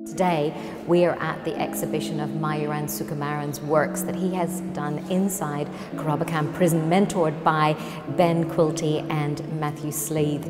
Today, we are at the exhibition of Mayuran Sukumaran's works that he has done inside Kerobokan prison, mentored by Ben Quilty and Matthew SLEETH.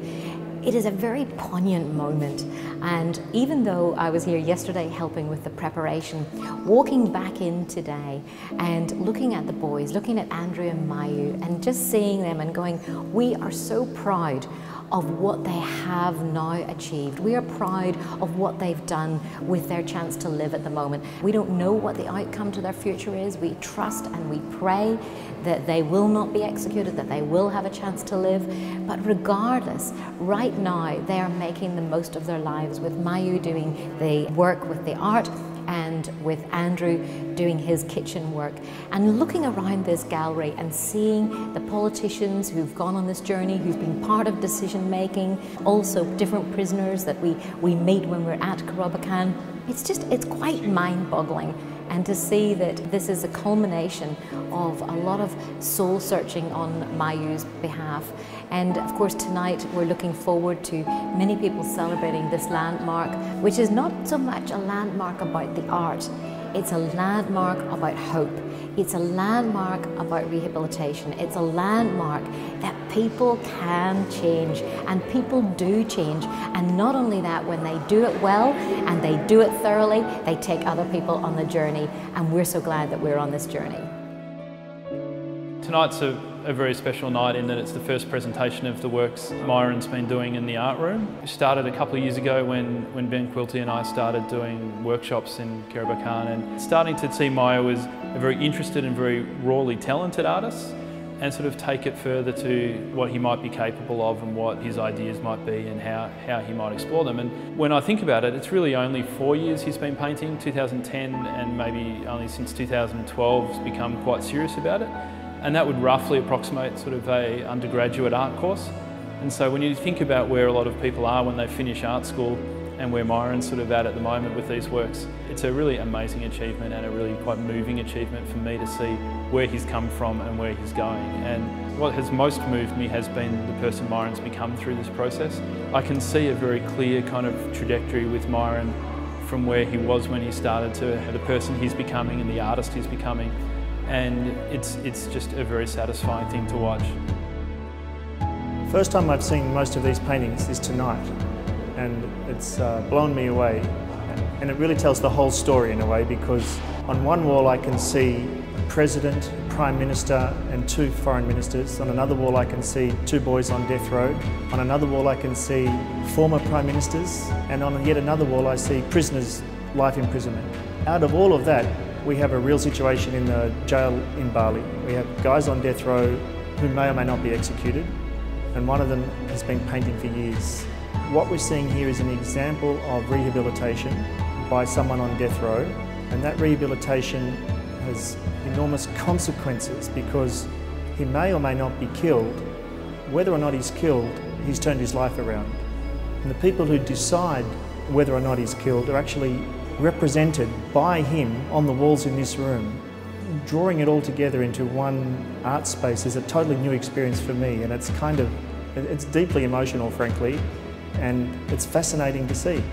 It is a very poignant moment, and even though I was here yesterday helping with the preparation, walking back in today and looking at the boys, looking at Andrew and Mayu, and just seeing them and going, we are so proud of what they have now achieved. We are proud of what they've done with their chance to live at the moment. We don't know what the outcome to their future is. We trust and we pray that they will not be executed, that they will have a chance to live. But regardless, right now they are making the most of their lives, with Mayu doing the work with the art and with Andrew doing his kitchen work, and looking around this gallery and seeing the politicians who've gone on this journey, who've been part of decision making, also different prisoners that we meet when we're at Kerobokan. It's quite mind-boggling, and to see that this is a culmination of a lot of soul searching on Mayu's behalf. And of course tonight we're looking forward to many people celebrating this landmark, which is not so much a landmark about the art, it's a landmark about hope. It's a landmark about rehabilitation. It's a landmark that people can change, and people do change. And not only that, when they do it well and they do it thoroughly, they take other people on the journey, and we're so glad that we're on this journey. Tonight's a very special night in that it's the first presentation of the works Myuran's been doing in the art room. It started a couple of years ago when Ben Quilty and I started doing workshops in Kerobokan, and starting to see Mayu as a very interested and very rawly talented artist, and sort of take it further to what he might be capable of and what his ideas might be and how he might explore them. And when I think about it, it's really only 4 years he's been painting, 2010, and maybe only since 2012 he's become quite serious about it. And that would roughly approximate sort of an undergraduate art course. And so when you think about where a lot of people are when they finish art school and where Myuran's sort of at the moment with these works, it's a really amazing achievement and a really quite moving achievement for me to see where he's come from and where he's going. And what has most moved me has been the person Myuran's become through this process. I can see a very clear kind of trajectory with Myuran from where he was when he started to the person he's becoming and the artist he's becoming. And it's just a very satisfying thing to watch. First time I've seen most of these paintings is tonight, and it's blown me away. And it really tells the whole story in a way, because on one wall I can see a president, a prime minister and 2 foreign ministers. On another wall I can see 2 boys on death row. On another wall I can see former prime ministers, and on yet another wall I see prisoners' life imprisonment. Out of all of that, we have a real situation in the jail in Bali. We have guys on death row who may or may not be executed, and one of them has been painting for years. What we're seeing here is an example of rehabilitation by someone on death row, and that rehabilitation has enormous consequences, because he may or may not be killed. Whether or not he's killed, he's turned his life around. And the people who decide whether or not he's killed are actually represented by him on the walls in this room. Drawing it all together into one art space is a totally new experience for me, and it's deeply emotional, frankly, and it's fascinating to see.